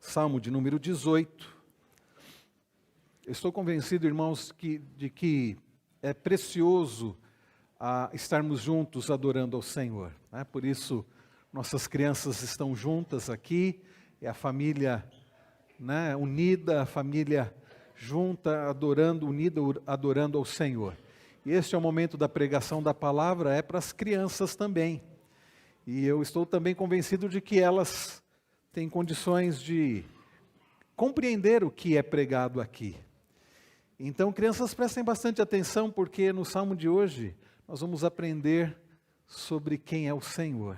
Salmo de número 18. Eu estou convencido, irmãos, de que é precioso estarmos juntos adorando ao Senhor, né? Por isso, nossas crianças estão juntas aqui, é a família, né, unida, a família junta, unida, adorando ao Senhor. E este é o momento da pregação da palavra, é para as crianças também. E eu estou também convencido de que elas têm condições de compreender o que é pregado aqui. Então, crianças, prestem bastante atenção, porque no Salmo de hoje nós vamos aprender sobre quem é o Senhor.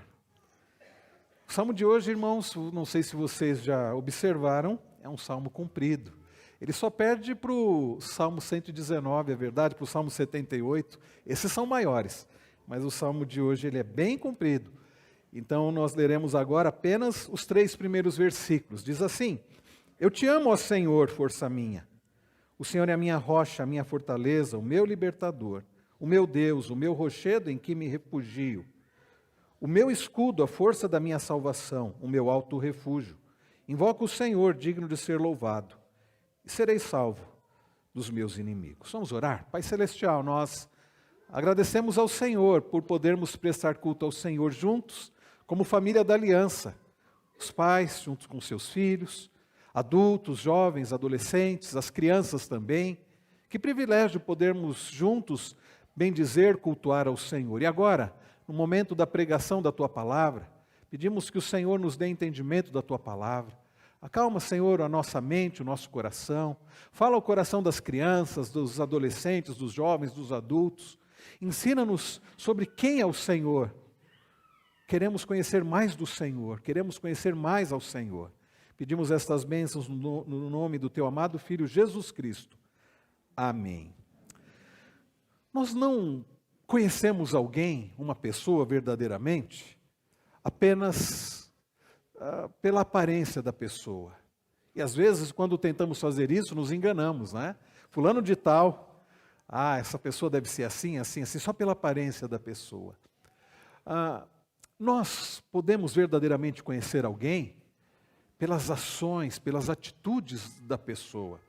O Salmo de hoje, irmãos, não sei se vocês já observaram, é um salmo comprido. Ele só perde para o Salmo 119, é verdade, para o Salmo 78. Esses são maiores, mas o Salmo de hoje ele é bem comprido. Então, nós leremos agora apenas os 3 primeiros versículos. Diz assim: Eu te amo, ó Senhor, força minha. O Senhor é a minha rocha, a minha fortaleza, o meu libertador, o meu Deus, o meu rochedo em que me refugio, o meu escudo, a força da minha salvação, o meu alto refúgio. Invoco o Senhor, digno de ser louvado, e serei salvo dos meus inimigos. Vamos orar? Pai Celestial, nós agradecemos ao Senhor por podermos prestar culto ao Senhor juntos, como família da aliança, os pais juntos com seus filhos, adultos, jovens, adolescentes, as crianças também. Que privilégio podermos juntos bendizer, cultuar ao Senhor. E agora, no momento da pregação da Tua Palavra, pedimos que o Senhor nos dê entendimento da Tua Palavra. Acalma, Senhor, a nossa mente, o nosso coração. Fala ao coração das crianças, dos adolescentes, dos jovens, dos adultos. Ensina-nos sobre quem é o Senhor. Queremos conhecer mais do Senhor, queremos conhecer mais ao Senhor. Pedimos estas bênçãos no nome do Teu amado Filho Jesus Cristo. Amém. Nós não conhecemos alguém, uma pessoa verdadeiramente, apenas pela aparência da pessoa. E às vezes, quando tentamos fazer isso, nos enganamos, né? Fulano de tal, essa pessoa deve ser assim, assim, assim, só pela aparência da pessoa. Nós podemos verdadeiramente conhecer alguém pelas ações, pelas atitudes da pessoa.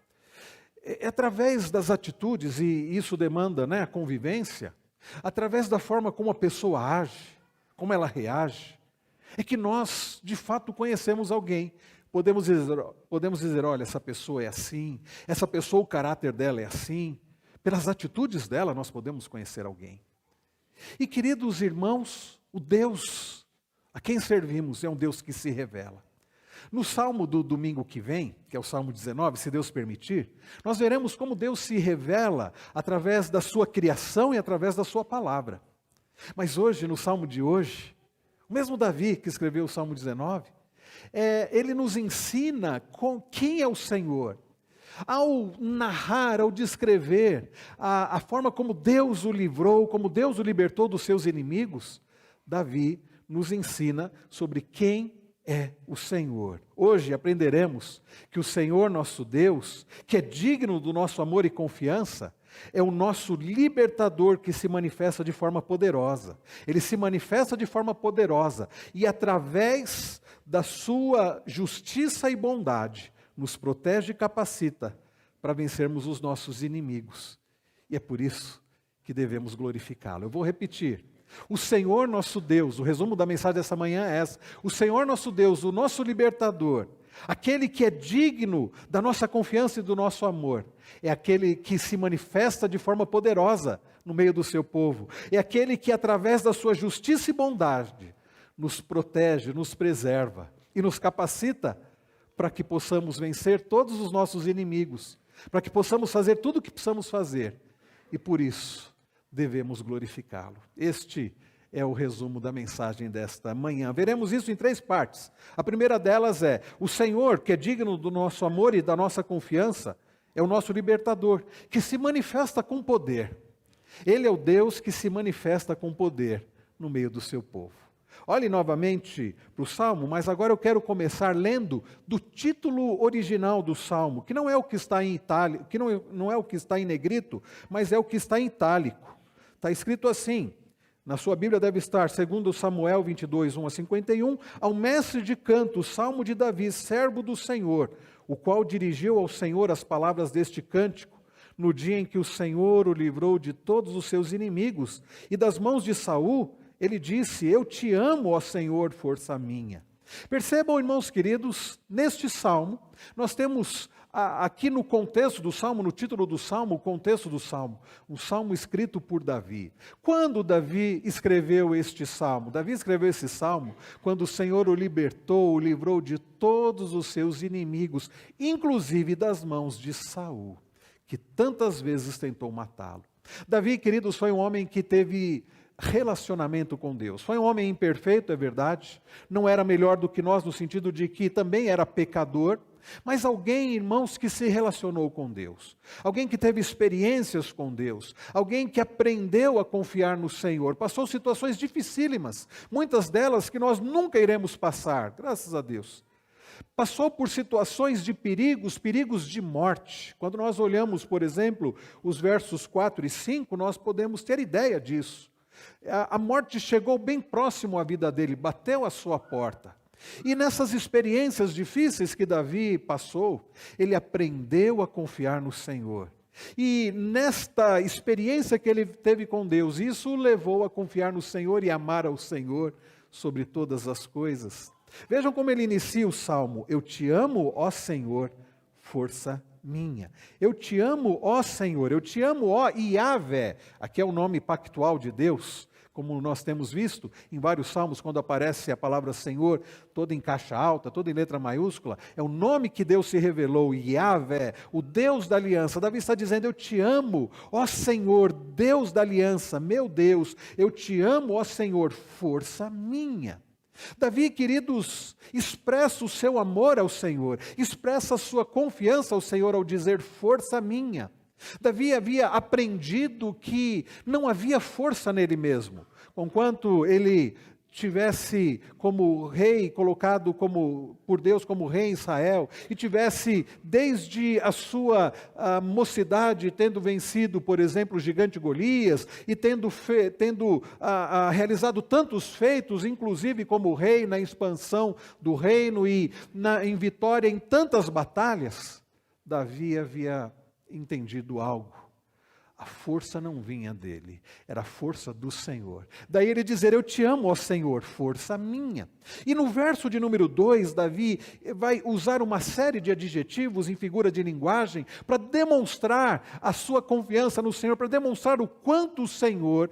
É através das atitudes, e isso demanda, né, a convivência, através da forma como a pessoa age, como ela reage, é que nós, de fato, conhecemos alguém. Podemos dizer, olha, essa pessoa é assim, essa pessoa, o caráter dela é assim. Pelas atitudes dela, nós podemos conhecer alguém. E, queridos irmãos, o Deus a quem servimos é um Deus que se revela. No Salmo do domingo que vem, que é o Salmo 19, se Deus permitir, nós veremos como Deus se revela através da sua criação e através da sua palavra. Mas hoje, no Salmo de hoje, o mesmo Davi que escreveu o Salmo 19, ele nos ensina quem é o Senhor. Ao narrar, ao descrever a forma como Deus o livrou, como Deus o libertou dos seus inimigos, Davi nos ensina sobre quem é o Senhor. Hoje aprenderemos que o Senhor nosso Deus, que é digno do nosso amor e confiança, é o nosso libertador que se manifesta de forma poderosa. Ele se manifesta de forma poderosa e através da sua justiça e bondade nos protege e capacita para vencermos os nossos inimigos. E é por isso que devemos glorificá-lo. Eu vou repetir. O Senhor nosso Deus, o resumo da mensagem dessa manhã é essa: o Senhor nosso Deus, o nosso libertador, aquele que é digno da nossa confiança e do nosso amor, é aquele que se manifesta de forma poderosa no meio do seu povo, é aquele que através da sua justiça e bondade nos protege, nos preserva e nos capacita para que possamos vencer todos os nossos inimigos, para que possamos fazer tudo o que precisamos fazer, e por isso devemos glorificá-lo. Este é o resumo da mensagem desta manhã. Veremos isso em 3 partes. A primeira delas é: o Senhor, que é digno do nosso amor e da nossa confiança, é o nosso libertador, que se manifesta com poder. Ele é o Deus que se manifesta com poder no meio do seu povo. Olhe novamente para o Salmo, mas agora eu quero começar lendo do título original do Salmo, que não é o que está em itálico, que não é o que está em negrito, mas é o que está em itálico. Está escrito assim: Na sua Bíblia deve estar, segundo Samuel 22, 1 a 51, ao mestre de canto, o Salmo de Davi, servo do Senhor, o qual dirigiu ao Senhor as palavras deste cântico, no dia em que o Senhor o livrou de todos os seus inimigos, e das mãos de Saul, ele disse, eu te amo, ó Senhor, força minha. Percebam, irmãos queridos, neste salmo, nós temos aqui no contexto do salmo, no título do salmo, o contexto do salmo, um salmo escrito por Davi. Quando Davi escreveu este salmo? Davi escreveu esse salmo quando o Senhor o libertou, o livrou de todos os seus inimigos, inclusive das mãos de Saul, que tantas vezes tentou matá-lo. Davi, queridos, foi um homem que teve relacionamento com Deus. Foi um homem imperfeito, é verdade, não era melhor do que nós no sentido de que também era pecador, mas alguém, irmãos, que se relacionou com Deus, alguém que teve experiências com Deus, alguém que aprendeu a confiar no Senhor, passou situações dificílimas, muitas delas que nós nunca iremos passar, graças a Deus. Passou por situações de perigos de morte. Quando nós olhamos, por exemplo, os versos 4 e 5, nós podemos ter ideia disso. A morte chegou bem próximo à vida dele, bateu à sua porta. E nessas experiências difíceis que Davi passou, ele aprendeu a confiar no Senhor. E nesta experiência que ele teve com Deus, isso o levou a confiar no Senhor e amar ao Senhor sobre todas as coisas. Vejam como ele inicia o salmo: eu te amo, ó Senhor, força minha. Eu te amo, ó Senhor, eu te amo, ó Yahvé. Aqui é o nome pactual de Deus, como nós temos visto em vários salmos, quando aparece a palavra Senhor, toda em caixa alta, toda em letra maiúscula, é o nome que Deus se revelou, Yahvé, o Deus da aliança. Davi está dizendo, eu te amo, ó Senhor, Deus da aliança, meu Deus, eu te amo, ó Senhor, força minha. Davi, queridos, expressa o seu amor ao Senhor, expressa a sua confiança ao Senhor ao dizer força minha. Davi havia aprendido que não havia força nele mesmo, conquanto ele tivesse como rei, colocado por Deus como rei em Israel, e tivesse desde a sua mocidade, tendo vencido, por exemplo, o gigante Golias, e tendo realizado tantos feitos, inclusive como rei, na expansão do reino e em vitória em tantas batalhas, Davi havia entendido algo. A força não vinha dele, era a força do Senhor. Daí ele dizer, eu te amo, ó Senhor, força minha. E no verso de número 2, Davi vai usar uma série de adjetivos em figura de linguagem para demonstrar a sua confiança no Senhor, para demonstrar o quanto o Senhor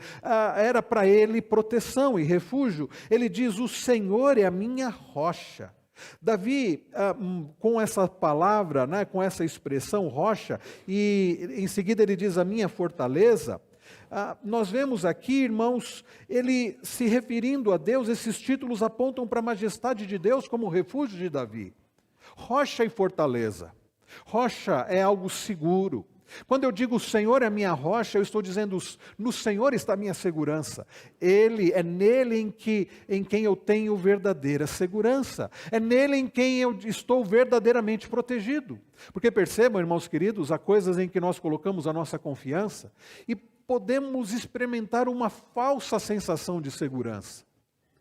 era para ele proteção e refúgio. Ele diz, o Senhor é a minha rocha. Davi, com essa palavra, né, com essa expressão rocha, e em seguida ele diz a minha fortaleza, nós vemos aqui, irmãos, ele se referindo a Deus, esses títulos apontam para a majestade de Deus como refúgio de Davi. Rocha e fortaleza. Rocha é algo seguro. Quando eu digo o Senhor é a minha rocha, eu estou dizendo no Senhor está a minha segurança. É nele em quem eu tenho verdadeira segurança. É nele em quem eu estou verdadeiramente protegido. Porque percebam, irmãos queridos, há coisas em que nós colocamos a nossa confiança e podemos experimentar uma falsa sensação de segurança.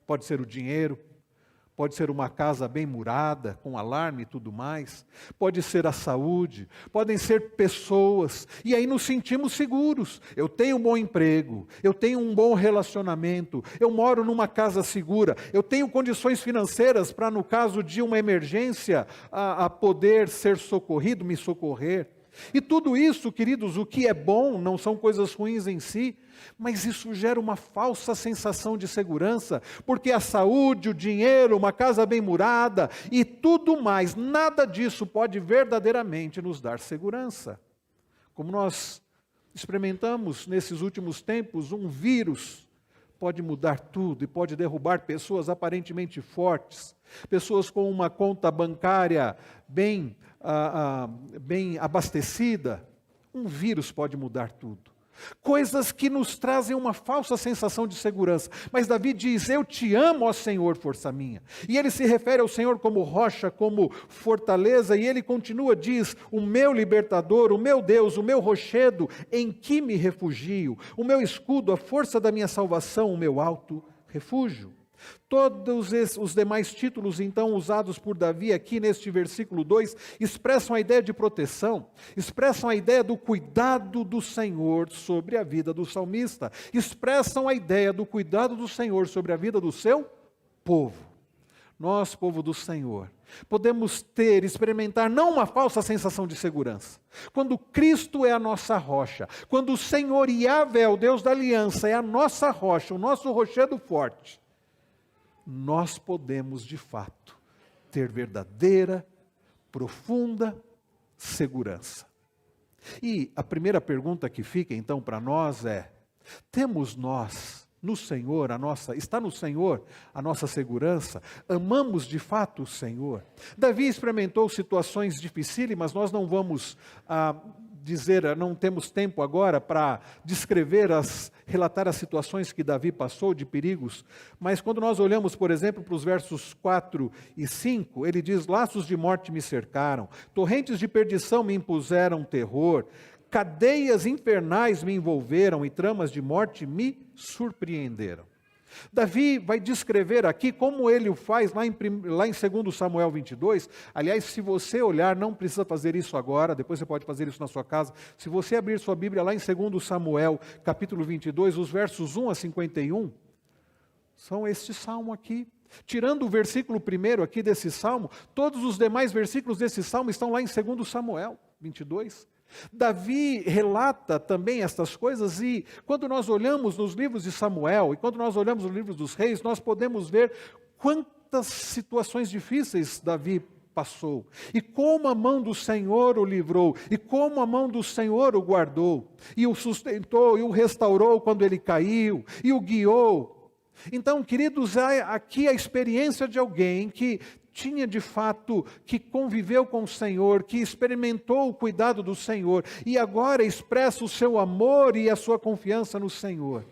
Pode ser o dinheiro, pode ser uma casa bem murada, com alarme e tudo mais, pode ser a saúde, podem ser pessoas, e aí nos sentimos seguros. Eu tenho um bom emprego, eu tenho um bom relacionamento, eu moro numa casa segura, eu tenho condições financeiras para, no caso de uma emergência, a poder ser socorrido, me socorrer. E tudo isso, queridos, o que é bom, não são coisas ruins em si, mas isso gera uma falsa sensação de segurança, porque a saúde, o dinheiro, uma casa bem murada e tudo mais, nada disso pode verdadeiramente nos dar segurança. Como nós experimentamos nesses últimos tempos, um vírus pode mudar tudo e pode derrubar pessoas aparentemente fortes, pessoas com uma conta bancária bem abastecida. Um vírus pode mudar tudo. coisas que nos trazem uma falsa sensação de segurança. Mas Davi diz: eu te amo, ó Senhor, força minha. E ele se refere ao Senhor como rocha, como fortaleza, e ele continua, diz: o meu libertador, o meu Deus, o meu rochedo, em que me refugio, o meu escudo, a força da minha salvação, o meu alto refúgio. Todos os demais títulos, então, usados por Davi aqui neste versículo 2, expressam a ideia de proteção, expressam a ideia do cuidado do Senhor sobre a vida do salmista, expressam a ideia do cuidado do Senhor sobre a vida do seu povo. Nós, povo do Senhor, podemos experimentar não uma falsa sensação de segurança. Quando Cristo é a nossa rocha, quando o Senhor Yahvé, o Deus da aliança, é a nossa rocha, o nosso rochedo forte, nós podemos, de fato, ter verdadeira, profunda segurança. E a primeira pergunta que fica, então, para nós é: temos nós, no Senhor, está no Senhor a nossa segurança? Amamos, de fato, o Senhor? Davi experimentou situações dificílimas, nós não vamos não temos tempo agora para descrever, relatar as situações que Davi passou de perigos, mas quando nós olhamos, por exemplo, para os versos 4 e 5, ele diz: laços de morte me cercaram, torrentes de perdição me impuseram terror, cadeias infernais me envolveram e tramas de morte me surpreenderam. Davi vai descrever aqui como ele o faz lá em 2 Samuel 22. Aliás, se você olhar, não precisa fazer isso agora, depois você pode fazer isso na sua casa. Se você abrir sua Bíblia lá em 2 Samuel, capítulo 22, os versos 1 a 51, são este salmo aqui. Tirando o versículo 1 aqui desse salmo, todos os demais versículos desse salmo estão lá em 2 Samuel 22. Davi relata também estas coisas, e quando nós olhamos nos livros de Samuel e quando nós olhamos nos livros dos reis, nós podemos ver quantas situações difíceis Davi passou, e como a mão do Senhor o livrou, e como a mão do Senhor o guardou, e o sustentou, e o restaurou quando ele caiu, e o guiou. Então, queridos, há aqui a experiência de alguém que tinha de fato, que conviveu com o Senhor, que experimentou o cuidado do Senhor, e agora expressa o seu amor e a sua confiança no Senhor.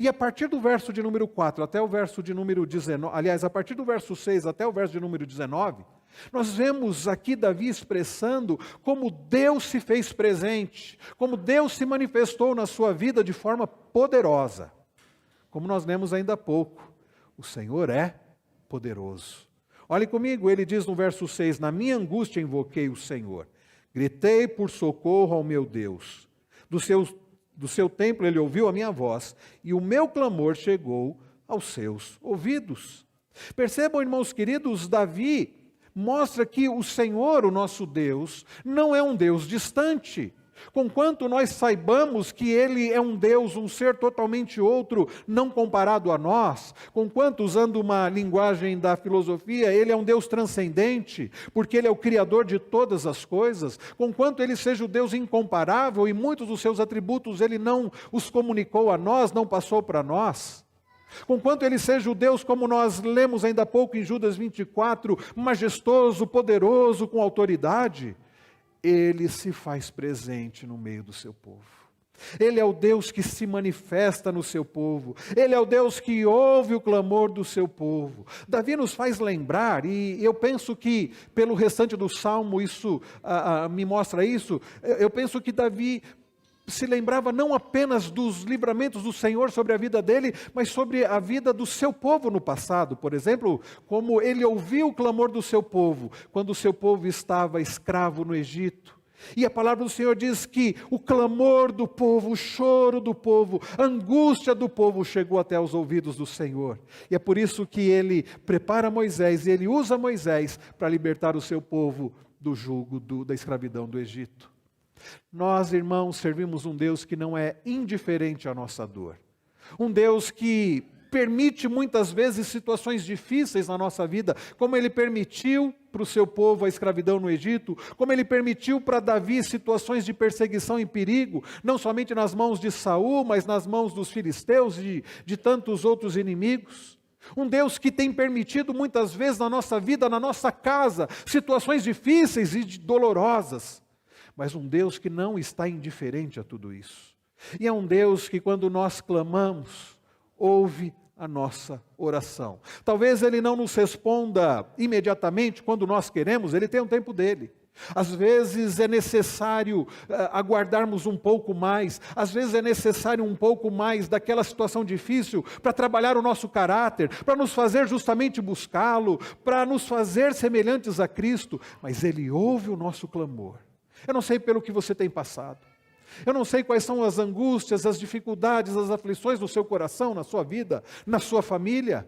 E a partir do verso de número 4 até o verso de número 19, aliás, a partir do verso 6 até o verso de número 19, nós vemos aqui Davi expressando como Deus se fez presente, como Deus se manifestou na sua vida de forma poderosa. Como nós lemos ainda há pouco, o Senhor é poderoso. Olhe comigo, ele diz no verso 6, na minha angústia invoquei o Senhor, gritei por socorro ao meu Deus. Do seu templo ele ouviu a minha voz, e o meu clamor chegou aos seus ouvidos. Percebam, irmãos queridos, Davi mostra que o Senhor, o nosso Deus, não é um Deus distante. Conquanto nós saibamos que Ele é um Deus, um ser totalmente outro, não comparado a nós, conquanto, usando uma linguagem da filosofia, Ele é um Deus transcendente, porque Ele é o Criador de todas as coisas, conquanto Ele seja o Deus incomparável e muitos dos seus atributos Ele não os comunicou a nós, não passou para nós, conquanto Ele seja o Deus, como nós lemos ainda há pouco em Judas 24, majestoso, poderoso, com autoridade, Ele se faz presente no meio do seu povo. Ele é o Deus que se manifesta no seu povo. Ele é o Deus que ouve o clamor do seu povo. Davi nos faz lembrar, e eu penso que pelo restante do Salmo isso me mostra isso, eu penso que Davi se lembrava não apenas dos livramentos do Senhor sobre a vida dele, mas sobre a vida do seu povo no passado. Por exemplo, como ele ouviu o clamor do seu povo, quando o seu povo estava escravo no Egito. E a palavra do Senhor diz que o clamor do povo, o choro do povo, a angústia do povo chegou até os ouvidos do Senhor. E é por isso que ele prepara Moisés, e ele usa Moisés para libertar o seu povo do jugo da escravidão do Egito. Nós, irmãos, servimos um Deus que não é indiferente à nossa dor. Um Deus que permite muitas vezes situações difíceis na nossa vida, como Ele permitiu para o seu povo a escravidão no Egito, como Ele permitiu para Davi situações de perseguição e perigo, não somente nas mãos de Saul, mas nas mãos dos filisteus e de tantos outros inimigos. Um Deus que tem permitido muitas vezes na nossa vida, na nossa casa, situações difíceis e dolorosas. Mas um Deus que não está indiferente a tudo isso. E é um Deus que, quando nós clamamos, ouve a nossa oração. Talvez Ele não nos responda imediatamente quando nós queremos, Ele tem um tempo dele. Às vezes é necessário aguardarmos um pouco mais, às vezes é necessário um pouco mais daquela situação difícil para trabalhar o nosso caráter, para nos fazer justamente buscá-lo, para nos fazer semelhantes a Cristo, mas Ele ouve o nosso clamor. Eu não sei pelo que você tem passado, eu não sei quais são as angústias, as dificuldades, as aflições do seu coração, na sua vida, na sua família.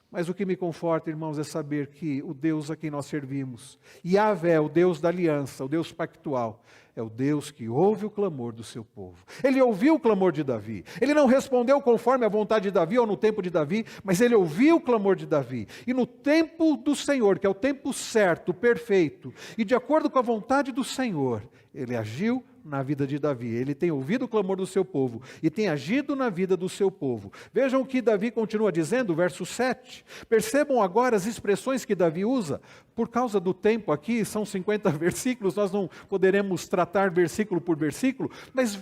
Mas o que me conforta, irmãos, é saber que o Deus a quem nós servimos, Yahvé, o Deus da aliança, o Deus pactual, é o Deus que ouve o clamor do seu povo. Ele ouviu o clamor de Davi. Ele não respondeu conforme a vontade de Davi ou no tempo de Davi, mas ele ouviu o clamor de Davi. E no tempo do Senhor, que é o tempo certo, perfeito, e de acordo com a vontade do Senhor, ele agiu na vida de Davi. Ele tem ouvido o clamor do seu povo e tem agido na vida do seu povo. Vejam o que Davi continua dizendo, verso 7. Percebam agora as expressões que Davi usa. Por causa do tempo aqui, são 50 versículos, nós não poderemos tratar versículo por versículo, mas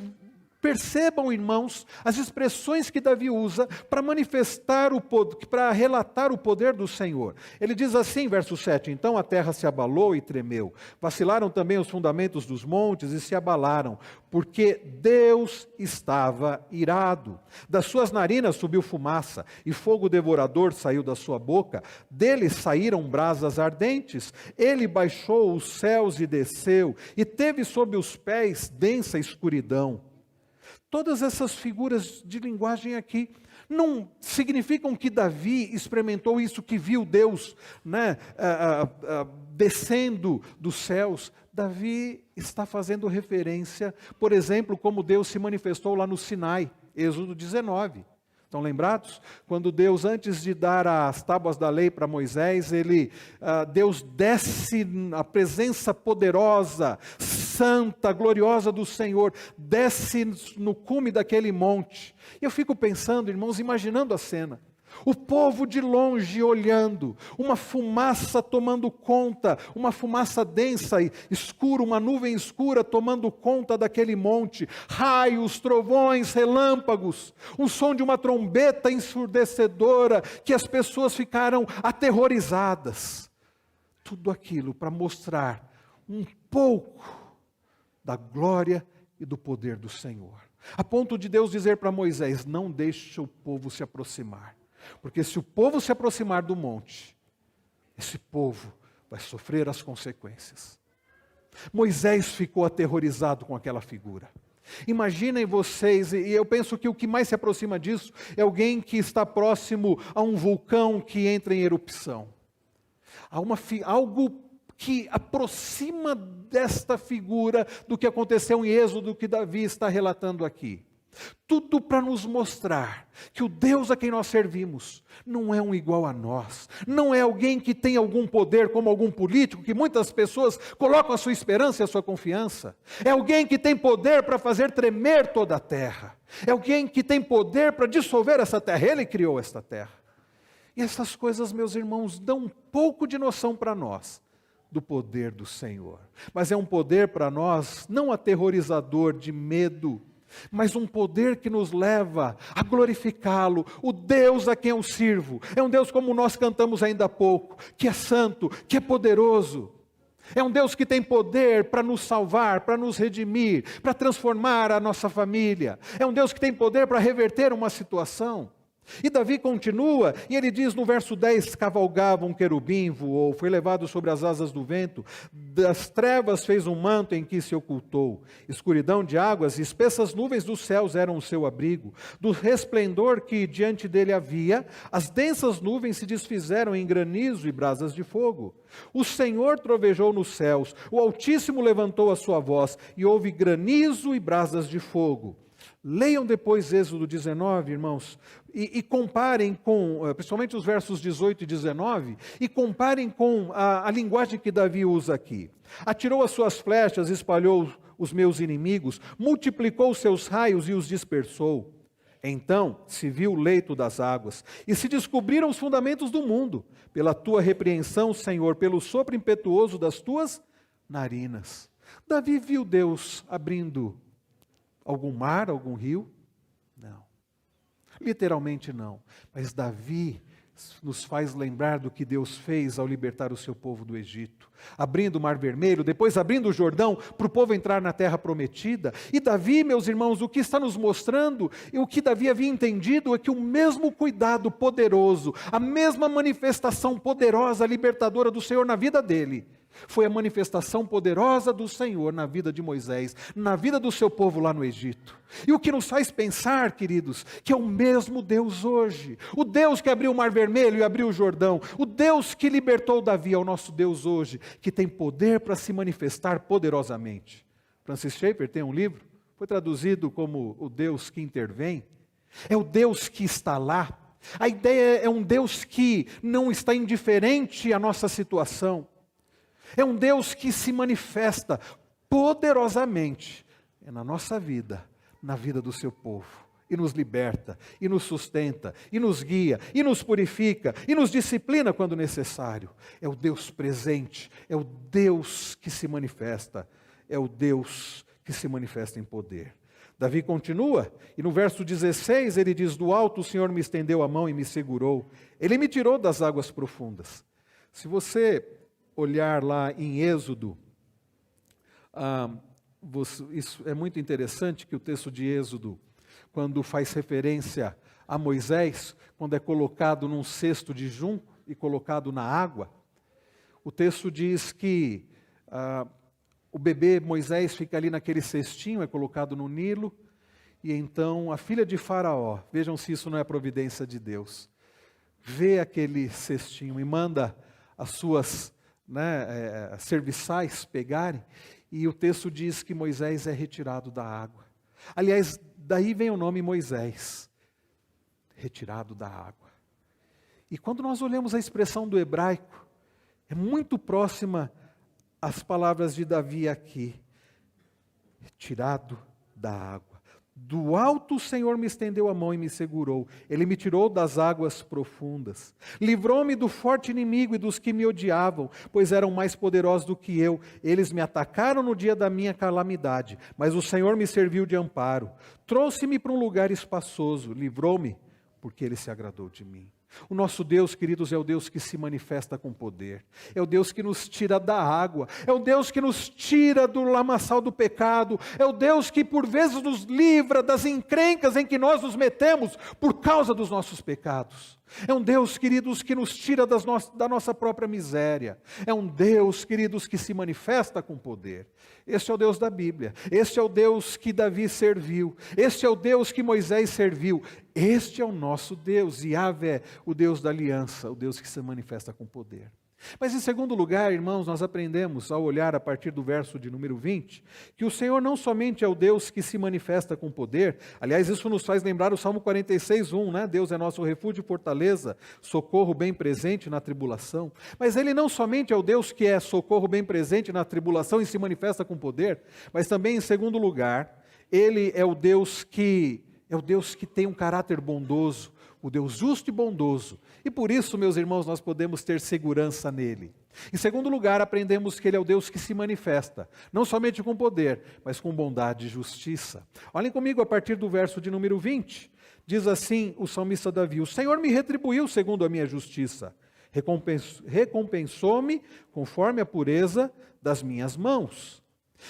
percebam, irmãos, as expressões que Davi usa para manifestar o poder, para relatar o poder do Senhor. Ele diz assim, verso 7, então a terra se abalou e tremeu, vacilaram também os fundamentos dos montes e se abalaram, porque Deus estava irado. Das suas narinas subiu fumaça, e fogo devorador saiu da sua boca, dele saíram brasas ardentes, ele baixou os céus e desceu, e teve sob os pés densa escuridão. Todas essas figuras de linguagem aqui não significam que Davi experimentou isso, que viu Deus, né, descendo dos céus. Davi está fazendo referência, por exemplo, como Deus se manifestou lá no Sinai, Êxodo 19. Estão lembrados? Quando Deus, antes de dar as tábuas da lei para Moisés, Deus desce, a presença poderosa, santa, gloriosa do Senhor, desce no cume daquele monte. E eu fico pensando, irmãos, imaginando a cena. O povo de longe olhando, uma fumaça tomando conta, uma fumaça densa e escura, uma nuvem escura tomando conta daquele monte, raios, trovões, relâmpagos, o som de uma trombeta ensurdecedora, que as pessoas ficaram aterrorizadas. Tudo aquilo para mostrar um pouco da glória e do poder do Senhor. A ponto de Deus dizer para Moisés, não deixe o povo se aproximar. Porque se o povo se aproximar do monte, esse povo vai sofrer as consequências. Moisés ficou aterrorizado com aquela figura. Imaginem vocês, e eu penso que o que mais se aproxima disso é alguém que está próximo a um vulcão que entra em erupção. Há algo que aproxima desta figura do que aconteceu em Êxodo, que Davi está relatando aqui. Tudo para nos mostrar que o Deus a quem nós servimos não é um igual a nós, não é alguém que tem algum poder como algum político, que muitas pessoas colocam a sua esperança e a sua confiança. É alguém que tem poder para fazer tremer toda a terra, é alguém que tem poder para dissolver essa terra, Ele criou esta terra. E essas coisas, meus irmãos, dão um pouco de noção para nós do poder do Senhor. Mas é um poder para nós não aterrorizador de medo, mas um poder que nos leva a glorificá-lo, o Deus a quem eu sirvo. É um Deus como nós cantamos ainda há pouco, que é santo, que é poderoso. É um Deus que tem poder para nos salvar, para nos redimir, para transformar a nossa família. É um Deus que tem poder para reverter uma situação. E Davi continua, e ele diz no verso 10, cavalgava um querubim, voou, foi levado sobre as asas do vento, das trevas fez um manto em que se ocultou, escuridão de águas e espessas nuvens dos céus eram o seu abrigo, do resplendor que diante dele havia, as densas nuvens se desfizeram em granizo e brasas de fogo. O Senhor trovejou nos céus, o Altíssimo levantou a sua voz, e houve granizo e brasas de fogo. Leiam depois Êxodo 19, irmãos, e comparem com, principalmente os versos 18 e 19, e comparem com a linguagem que Davi usa aqui. Atirou as suas flechas, espalhou os meus inimigos, multiplicou os seus raios e os dispersou. Então se viu o leito das águas, e se descobriram os fundamentos do mundo, pela tua repreensão, Senhor, pelo sopro impetuoso das tuas narinas. Davi viu Deus abrindo algum mar, algum rio? Não. Literalmente não. Mas Davi nos faz lembrar do que Deus fez ao libertar o seu povo do Egito, abrindo o Mar Vermelho, depois abrindo o Jordão para o povo entrar na terra prometida. E Davi, meus irmãos, o que está nos mostrando, e o que Davi havia entendido, é que o mesmo cuidado poderoso, a mesma manifestação poderosa, libertadora do Senhor na vida dele, foi a manifestação poderosa do Senhor na vida de Moisés, na vida do seu povo lá no Egito. E o que nos faz pensar, queridos, que é o mesmo Deus hoje. O Deus que abriu o Mar Vermelho e abriu o Jordão, o Deus que libertou Davi é o nosso Deus hoje, que tem poder para se manifestar poderosamente. Francis Schaeffer tem um livro, foi traduzido como o Deus que intervém. É o Deus que está lá. A ideia é um Deus que não está indiferente à nossa situação. É um Deus que se manifesta poderosamente na nossa vida, na vida do seu povo, e nos liberta, e nos sustenta, e nos guia, e nos purifica, e nos disciplina quando necessário. É o Deus presente, é o Deus que se manifesta, é o Deus que se manifesta em poder. Davi continua, e no verso 16 ele diz: do alto o Senhor me estendeu a mão e me segurou, Ele me tirou das águas profundas. Se você olhar lá em Êxodo, isso é muito interessante que o texto de Êxodo, quando faz referência a Moisés, quando é colocado num cesto de junco e colocado na água, o texto diz que o bebê Moisés fica ali naquele cestinho, é colocado no Nilo, e então a filha de Faraó, vejam se isso não é providência de Deus, vê aquele cestinho e manda as suas serviçais pegarem, e o texto diz que Moisés é retirado da água. Aliás, daí vem o nome Moisés, retirado da água. E quando nós olhamos a expressão do hebraico, é muito próxima às palavras de Davi aqui, retirado da água. Do alto o Senhor me estendeu a mão e me segurou. Ele me tirou das águas profundas. Livrou-me do forte inimigo e dos que me odiavam, pois eram mais poderosos do que eu. Eles me atacaram no dia da minha calamidade, mas o Senhor me serviu de amparo. Trouxe-me para um lugar espaçoso, livrou-me, porque Ele se agradou de mim. O nosso Deus, queridos, é o Deus que se manifesta com poder, é o Deus que nos tira da água, é o Deus que nos tira do lamaçal do pecado, é o Deus que por vezes nos livra das encrencas em que nós nos metemos por causa dos nossos pecados. É um Deus, queridos, que nos tira da nossa própria miséria. É um Deus, queridos, que se manifesta com poder. Este é o Deus da Bíblia. Este é o Deus que Davi serviu. Este é o Deus que Moisés serviu. Este é o nosso Deus. Yahvé, o Deus da aliança, o Deus que se manifesta com poder. Mas em segundo lugar, irmãos, nós aprendemos ao olhar a partir do verso de número 20, que o Senhor não somente é o Deus que se manifesta com poder, aliás, isso nos faz lembrar o Salmo 46:1, né? Deus é nosso refúgio e fortaleza, socorro bem presente na tribulação. Mas Ele não somente é o Deus que é socorro bem presente na tribulação e se manifesta com poder, mas também, em segundo lugar, Ele é o Deus que tem um caráter bondoso, o Deus justo e bondoso. E por isso, meus irmãos, nós podemos ter segurança nele. Em segundo lugar, aprendemos que ele é o Deus que se manifesta, não somente com poder, mas com bondade e justiça. Olhem comigo a partir do verso de número 20. Diz assim o salmista Davi: o Senhor me retribuiu segundo a minha justiça, recompensou-me conforme a pureza das minhas mãos.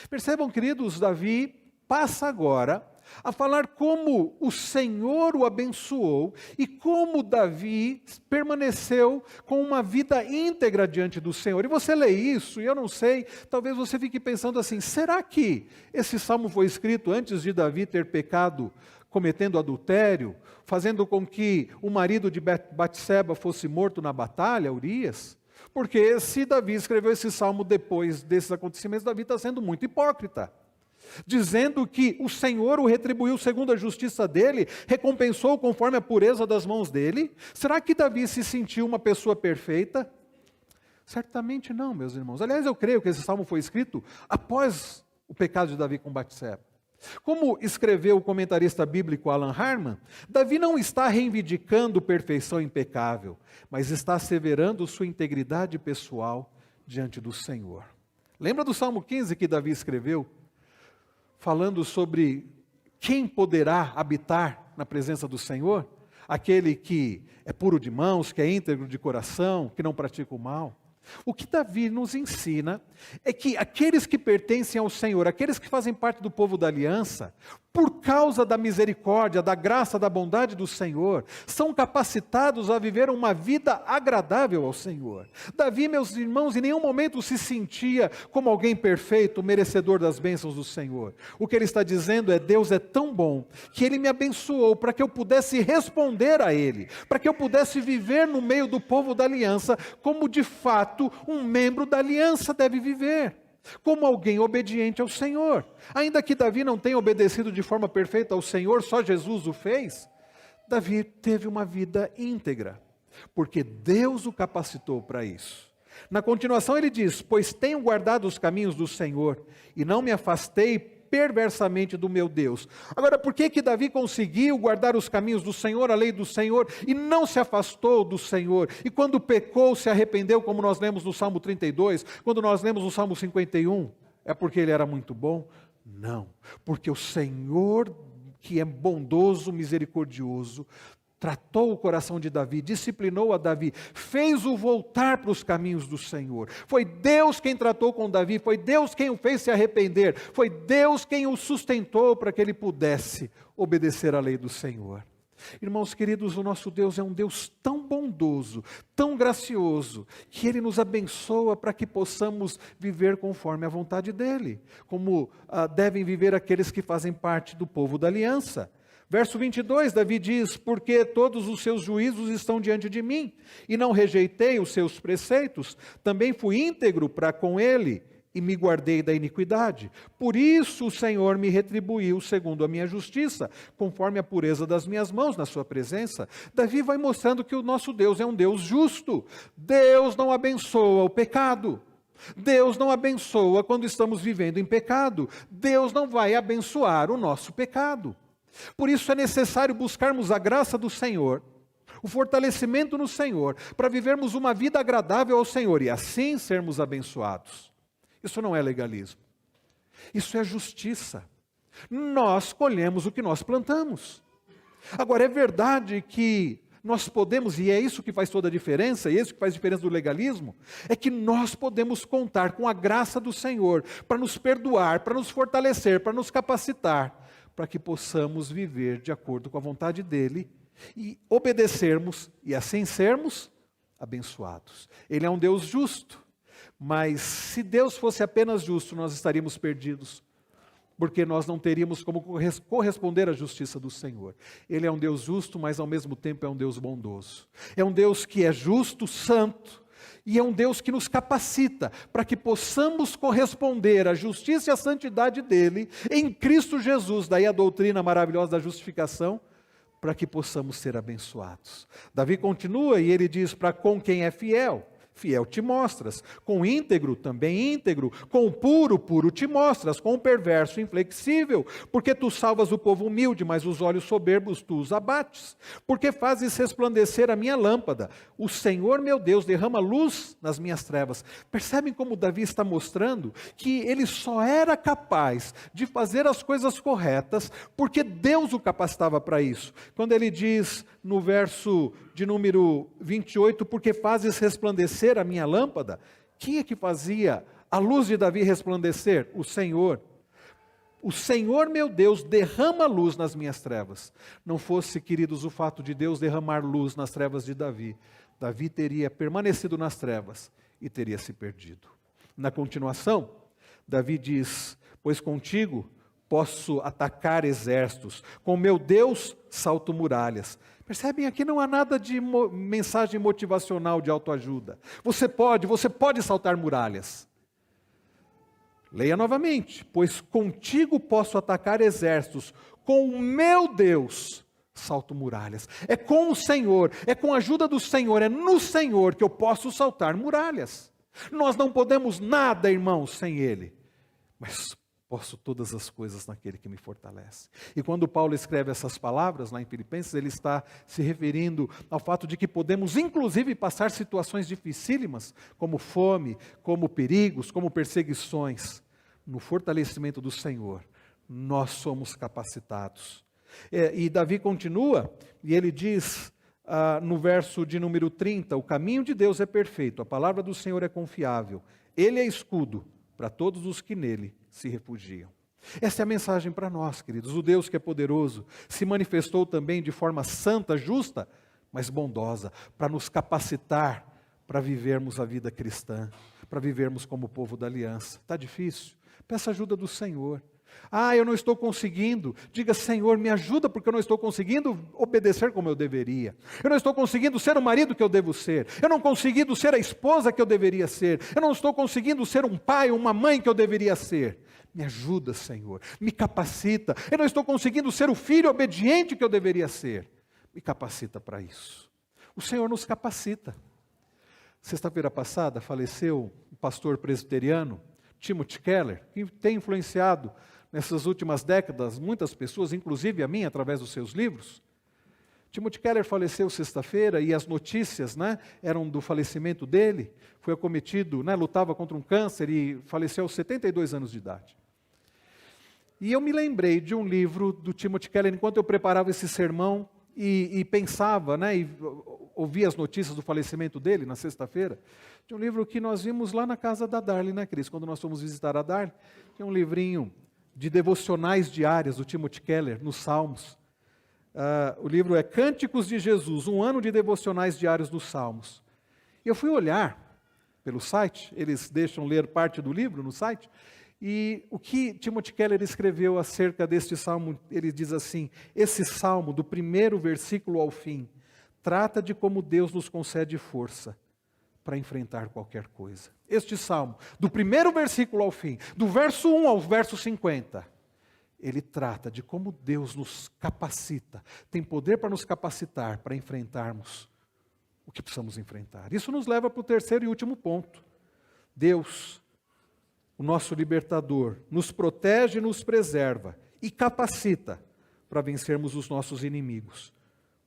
Percebam, queridos, Davi passa agora a falar como o Senhor o abençoou e como Davi permaneceu com uma vida íntegra diante do Senhor. E você lê isso, e eu não sei, talvez você fique pensando assim: será que esse salmo foi escrito antes de Davi ter pecado, cometendo adultério, fazendo com que o marido de Batseba fosse morto na batalha, Urias? Porque se Davi escreveu esse salmo depois desses acontecimentos, Davi está sendo muito hipócrita, dizendo que o Senhor o retribuiu segundo a justiça dele, recompensou conforme a pureza das mãos dele. Será que Davi se sentiu uma pessoa perfeita? Certamente não, meus irmãos. Aliás, eu creio que esse salmo foi escrito após o pecado de Davi com Batseba. Como escreveu o comentarista bíblico Alan Harman, Davi não está reivindicando perfeição impecável, mas está asseverando sua integridade pessoal diante do Senhor. Lembra do Salmo 15 que Davi escreveu? Falando sobre quem poderá habitar na presença do Senhor? Aquele que é puro de mãos, que é íntegro de coração, que não pratica o mal. O que Davi nos ensina é que aqueles que pertencem ao Senhor, aqueles que fazem parte do povo da aliança, por causa da misericórdia, da graça, da bondade do Senhor, são capacitados a viver uma vida agradável ao Senhor. Davi, meus irmãos, em nenhum momento se sentia como alguém perfeito, merecedor das bênçãos do Senhor. O que ele está dizendo é: Deus é tão bom que Ele me abençoou para que eu pudesse responder a Ele, para que eu pudesse viver no meio do povo da aliança, como de fato um membro da aliança deve viver. Como alguém obediente ao Senhor. Ainda que Davi não tenha obedecido de forma perfeita ao Senhor, só Jesus o fez, Davi teve uma vida íntegra, porque Deus o capacitou para isso. Na continuação ele diz: pois tenho guardado os caminhos do Senhor, e não me afastei perversamente do meu Deus. Agora, por que Davi conseguiu guardar os caminhos do Senhor, a lei do Senhor, e não se afastou do Senhor? E quando pecou, se arrependeu, como nós lemos no Salmo 32, quando nós lemos no Salmo 51, é porque ele era muito bom? Não, porque o Senhor, que é bondoso, misericordioso, tratou o coração de Davi, disciplinou a Davi, fez-o voltar para os caminhos do Senhor. Foi Deus quem tratou com Davi, foi Deus quem o fez se arrepender, foi Deus quem o sustentou para que ele pudesse obedecer à lei do Senhor. Irmãos queridos, o nosso Deus é um Deus tão bondoso, tão gracioso, que Ele nos abençoa para que possamos viver conforme a vontade dEle, como devem viver aqueles que fazem parte do povo da aliança. Verso 22, Davi diz: porque todos os seus juízos estão diante de mim, e não rejeitei os seus preceitos, também fui íntegro para com ele, e me guardei da iniquidade. Por isso o Senhor me retribuiu segundo a minha justiça, conforme a pureza das minhas mãos na sua presença. Davi vai mostrando que o nosso Deus é um Deus justo. Deus não abençoa o pecado. Deus não abençoa quando estamos vivendo em pecado. Deus não vai abençoar o nosso pecado. Por isso é necessário buscarmos a graça do Senhor, o fortalecimento no Senhor, para vivermos uma vida agradável ao Senhor e assim sermos abençoados. Isso não é legalismo, isso é justiça. Nós colhemos o que nós plantamos. Agora, é verdade que nós podemos, e é isso que faz toda a diferença, e é isso que faz a diferença do legalismo, é que nós podemos contar com a graça do Senhor para nos perdoar, para nos fortalecer, para nos capacitar, para que possamos viver de acordo com a vontade dEle e obedecermos e assim sermos abençoados. Ele é um Deus justo, mas se Deus fosse apenas justo, nós estaríamos perdidos, porque nós não teríamos como corresponder à justiça do Senhor. Ele é um Deus justo, mas ao mesmo tempo é um Deus bondoso. É um Deus que é justo, santo, e é um Deus que nos capacita para que possamos corresponder à justiça e à santidade dEle em Cristo Jesus. Daí a doutrina maravilhosa da justificação, para que possamos ser abençoados. Davi continua e ele diz: para com quem é fiel, fiel te mostras, com íntegro, também íntegro, com puro, puro te mostras, com perverso, inflexível, porque tu salvas o povo humilde, mas os olhos soberbos tu os abates, porque fazes resplandecer a minha lâmpada, o Senhor meu Deus derrama luz nas minhas trevas. Percebem como Davi está mostrando que ele só era capaz de fazer as coisas corretas, porque Deus o capacitava para isso. Quando ele diz no verso de número 28, porque fazes resplandecer a minha lâmpada, quem é que fazia a luz de Davi resplandecer? O Senhor. O Senhor meu Deus derrama luz nas minhas trevas. Não fosse, queridos, o fato de Deus derramar luz nas trevas de Davi, Davi teria permanecido nas trevas e teria se perdido. Na continuação, Davi diz: pois contigo posso atacar exércitos, com meu Deus salto muralhas. Percebem, aqui não há nada de mensagem motivacional de autoajuda. Você pode saltar muralhas. Leia novamente: pois contigo posso atacar exércitos, com o meu Deus salto muralhas. É com o Senhor, é com a ajuda do Senhor, é no Senhor que eu posso saltar muralhas. Nós não podemos nada, irmãos, sem Ele, mas posso todas as coisas naquele que me fortalece. E quando Paulo escreve essas palavras lá em Filipenses, ele está se referindo ao fato de que podemos inclusive passar situações dificílimas, como fome, como perigos, como perseguições. No fortalecimento do Senhor, nós somos capacitados. E Davi continua, e ele diz no verso de número 30, o caminho de Deus é perfeito, a palavra do Senhor é confiável, Ele é escudo para todos os que nele se refugiam. Essa é a mensagem para nós, queridos. O Deus que é poderoso se manifestou também de forma santa, justa, mas bondosa, para nos capacitar para vivermos a vida cristã, para vivermos como povo da aliança. Está difícil? Peça ajuda do Senhor. Eu não estou conseguindo. Diga, Senhor, me ajuda porque eu não estou conseguindo obedecer como eu deveria. Eu não estou conseguindo ser o marido que eu devo ser. Eu não conseguindo ser a esposa que eu deveria ser. Eu não estou conseguindo ser um pai, uma mãe que eu deveria ser. Me ajuda, Senhor. Me capacita. Eu não estou conseguindo ser o filho obediente que eu deveria ser. Me capacita para isso. O Senhor nos capacita. Sexta-feira passada faleceu o pastor presbiteriano Timothy Keller, que tem influenciado nessas últimas décadas muitas pessoas, inclusive a mim, através dos seus livros. Timothy Keller faleceu sexta-feira e as notícias eram do falecimento dele. Foi acometido, lutava contra um câncer e faleceu aos 72 anos de idade. E eu me lembrei de um livro do Timothy Keller, enquanto eu preparava esse sermão e pensava, e ouvia as notícias do falecimento dele na sexta-feira, de um livro que nós vimos lá na casa da Darly, Cris? Quando nós fomos visitar a Darly, tinha um livrinho de devocionais diárias do Timothy Keller, nos Salmos. O livro é Cânticos de Jesus, um ano de devocionais diários dos Salmos. E eu fui olhar pelo site, eles deixam ler parte do livro no site, e o que Timothy Keller escreveu acerca deste salmo, ele diz assim: esse salmo, do primeiro versículo ao fim, trata de como Deus nos concede força para enfrentar qualquer coisa. Este salmo, do primeiro versículo ao fim, do verso 1 ao verso 50, ele trata de como Deus nos capacita, tem poder para nos capacitar para enfrentarmos o que precisamos enfrentar. Isso nos leva para o terceiro e último ponto. Deus, o nosso libertador, nos protege e nos preserva e capacita para vencermos os nossos inimigos.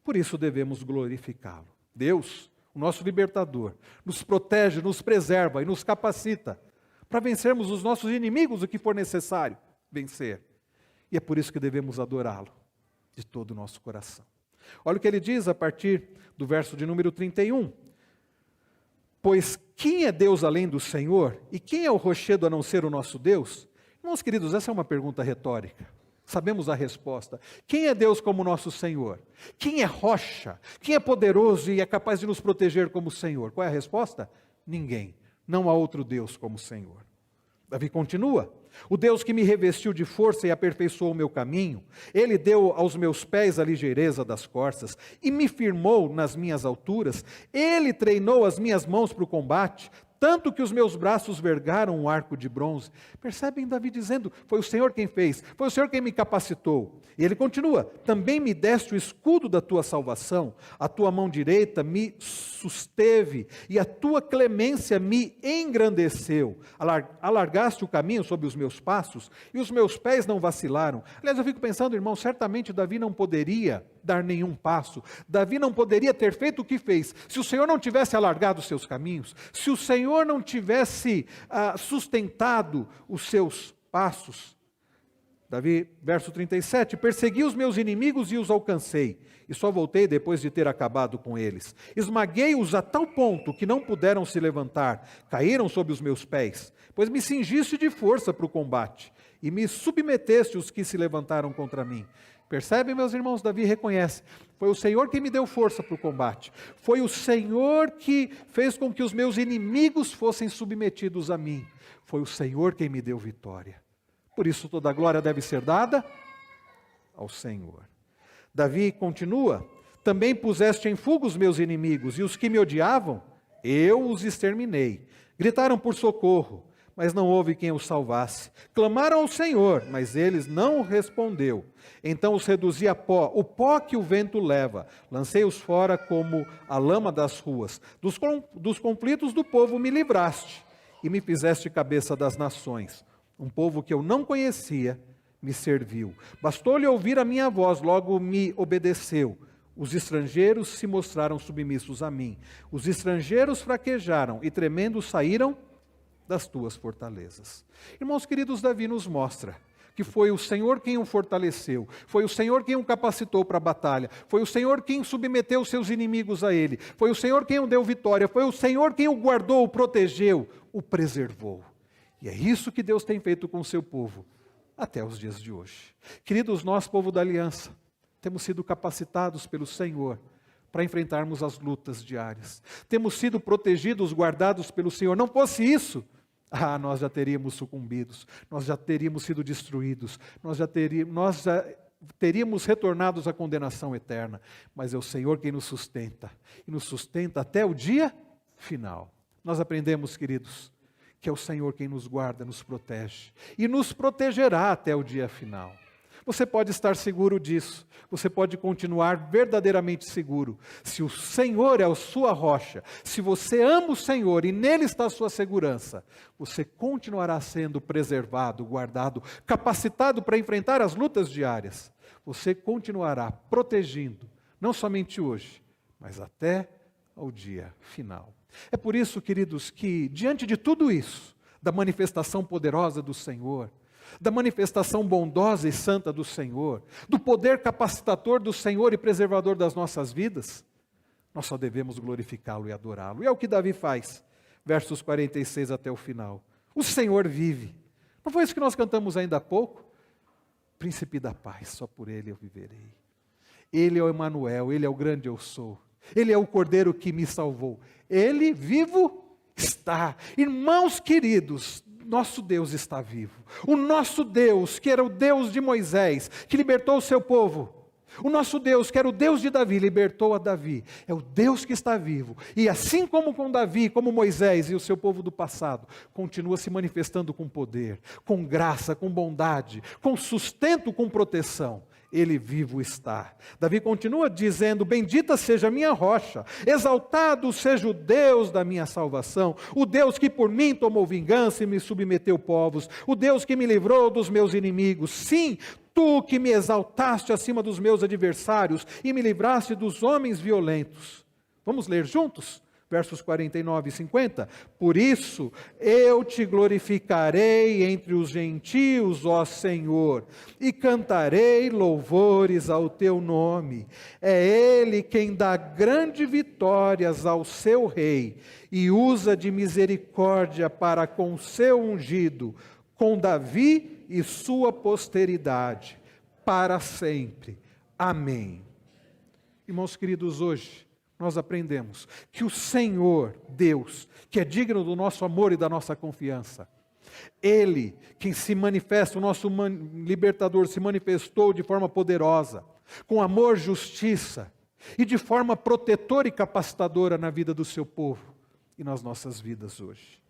Por isso devemos glorificá-lo. Deus, o nosso libertador, nos protege, nos preserva e nos capacita para vencermos os nossos inimigos, o que for necessário vencer. E é por isso que devemos adorá-lo de todo o nosso coração. Olha o que ele diz a partir do verso de número 31. Pois quem é Deus além do Senhor? E quem é o rochedo a não ser o nosso Deus? Irmãos queridos, essa é uma pergunta retórica. Sabemos a resposta. Quem é Deus como nosso Senhor? Quem é rocha? Quem é poderoso e é capaz de nos proteger como o Senhor? Qual é a resposta? Ninguém. Não há outro Deus como o Senhor. Davi continua. O Deus que me revestiu de força e aperfeiçoou o meu caminho, Ele deu aos meus pés a ligeireza das corças e me firmou nas minhas alturas. Ele treinou as minhas mãos para o combate, tanto que os meus braços vergaram um arco de bronze. Percebem Davi dizendo, foi o Senhor quem fez, foi o Senhor quem me capacitou. E ele continua, também me deste o escudo da tua salvação, a tua mão direita me susteve e a tua clemência me engrandeceu. Alargaste o caminho sob os meus passos e os meus pés não vacilaram. Aliás, eu fico pensando, irmão, certamente Davi não poderia dar nenhum passo. Davi não poderia ter feito o que fez se o Senhor não tivesse alargado os seus caminhos, se o Senhor não tivesse sustentado os seus passos. Davi, verso 37, persegui os meus inimigos e os alcancei, e só voltei depois de ter acabado com eles. Esmaguei-os a tal ponto que não puderam se levantar, caíram sob os meus pés, pois me cingiste de força para o combate, e me submeteste os que se levantaram contra mim. Percebem, meus irmãos? Davi reconhece, foi o Senhor quem me deu força para o combate, foi o Senhor que fez com que os meus inimigos fossem submetidos a mim, foi o Senhor quem me deu vitória. Por isso toda a glória deve ser dada ao Senhor. Davi continua, também puseste em fuga os meus inimigos, e os que me odiavam, eu os exterminei. Gritaram por socorro, mas não houve quem os salvasse. Clamaram ao Senhor, mas eles não respondeu. Então os reduzi a pó, o pó que o vento leva. Lancei-os fora como a lama das ruas. Dos conflitos do povo me livraste, e me fizeste cabeça das nações. Um povo que eu não conhecia me serviu. Bastou-lhe ouvir a minha voz, logo me obedeceu. Os estrangeiros se mostraram submissos a mim. Os estrangeiros fraquejaram e tremendo saíram das tuas fortalezas. Irmãos queridos, Davi nos mostra que foi o Senhor quem o fortaleceu, foi o Senhor quem o capacitou para a batalha, foi o Senhor quem submeteu os seus inimigos a ele, foi o Senhor quem o deu vitória, foi o Senhor quem o guardou, o protegeu, o preservou. E é isso que Deus tem feito com o seu povo, até os dias de hoje. Queridos, nós, povo da aliança, temos sido capacitados pelo Senhor para enfrentarmos as lutas diárias. Temos sido protegidos, guardados pelo Senhor. Não fosse isso, nós já teríamos sucumbido, nós já teríamos sido destruídos, nós já teríamos retornados à condenação eterna. Mas é o Senhor quem nos sustenta, e nos sustenta até o dia final. Nós aprendemos, queridos, que é o Senhor quem nos guarda, nos protege, e nos protegerá até o dia final. Você pode estar seguro disso, você pode continuar verdadeiramente seguro. Se o Senhor é a sua rocha, se você ama o Senhor e nele está a sua segurança, você continuará sendo preservado, guardado, capacitado para enfrentar as lutas diárias. Você continuará protegendo, não somente hoje, mas até ao dia final. É por isso, queridos, que diante de tudo isso, da manifestação poderosa do Senhor, da manifestação bondosa e santa do Senhor, do poder capacitador do Senhor e preservador das nossas vidas, nós só devemos glorificá-lo e adorá-lo. E é o que Davi faz, versos 46 até o final. O Senhor vive. Não foi isso que nós cantamos ainda há pouco? Príncipe da paz, só por Ele eu viverei. Ele é o Emanuel, Ele é o grande eu sou. Ele é o Cordeiro que me salvou. Ele vivo está. Irmãos queridos, nosso Deus está vivo. O nosso Deus, que era o Deus de Moisés, que libertou o seu povo. O nosso Deus, que era o Deus de Davi, libertou a Davi. É o Deus que está vivo. E assim como com Davi, como Moisés e o seu povo do passado, continua se manifestando com poder, com graça, com bondade, com sustento, com proteção. Ele vivo está. Davi continua dizendo: bendita seja a minha rocha, exaltado seja o Deus da minha salvação, o Deus que por mim tomou vingança e me submeteu povos, o Deus que me livrou dos meus inimigos. Sim, tu que me exaltaste acima dos meus adversários e me livraste dos homens violentos. Vamos ler juntos? Versos 49 e 50. Por isso eu te glorificarei entre os gentios, ó Senhor, e cantarei louvores ao teu nome. É Ele quem dá grandes vitórias ao seu rei e usa de misericórdia para com seu ungido, com Davi e sua posteridade, para sempre. Amém. Irmãos queridos, hoje nós aprendemos que o Senhor, Deus, que é digno do nosso amor e da nossa confiança, Ele, quem se manifesta, o nosso libertador, se manifestou de forma poderosa, com amor, justiça e de forma protetora e capacitadora na vida do seu povo e nas nossas vidas hoje.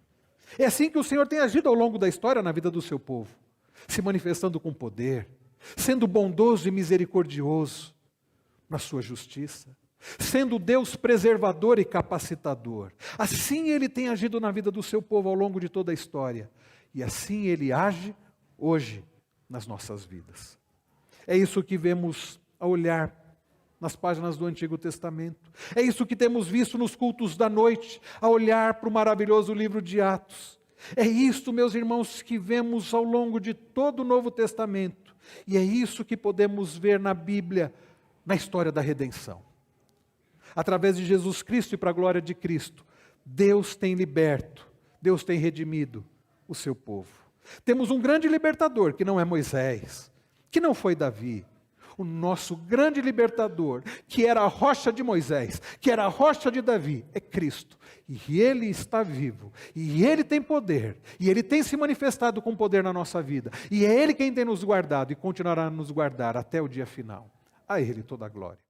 É assim que o Senhor tem agido ao longo da história na vida do seu povo, se manifestando com poder, sendo bondoso e misericordioso na sua justiça, sendo Deus preservador e capacitador. Assim Ele tem agido na vida do seu povo ao longo de toda a história. E assim Ele age hoje nas nossas vidas. É isso que vemos ao olhar nas páginas do Antigo Testamento. É isso que temos visto nos cultos da noite, a olhar para o maravilhoso livro de Atos. É isso, meus irmãos, que vemos ao longo de todo o Novo Testamento. E é isso que podemos ver na Bíblia, na história da redenção. Através de Jesus Cristo e para a glória de Cristo, Deus tem liberto, Deus tem redimido o seu povo. Temos um grande libertador, que não é Moisés, que não foi Davi. O nosso grande libertador, que era a rocha de Moisés, que era a rocha de Davi, é Cristo. E Ele está vivo, e Ele tem poder, e Ele tem se manifestado com poder na nossa vida. E é Ele quem tem nos guardado e continuará a nos guardar até o dia final. A Ele toda a glória.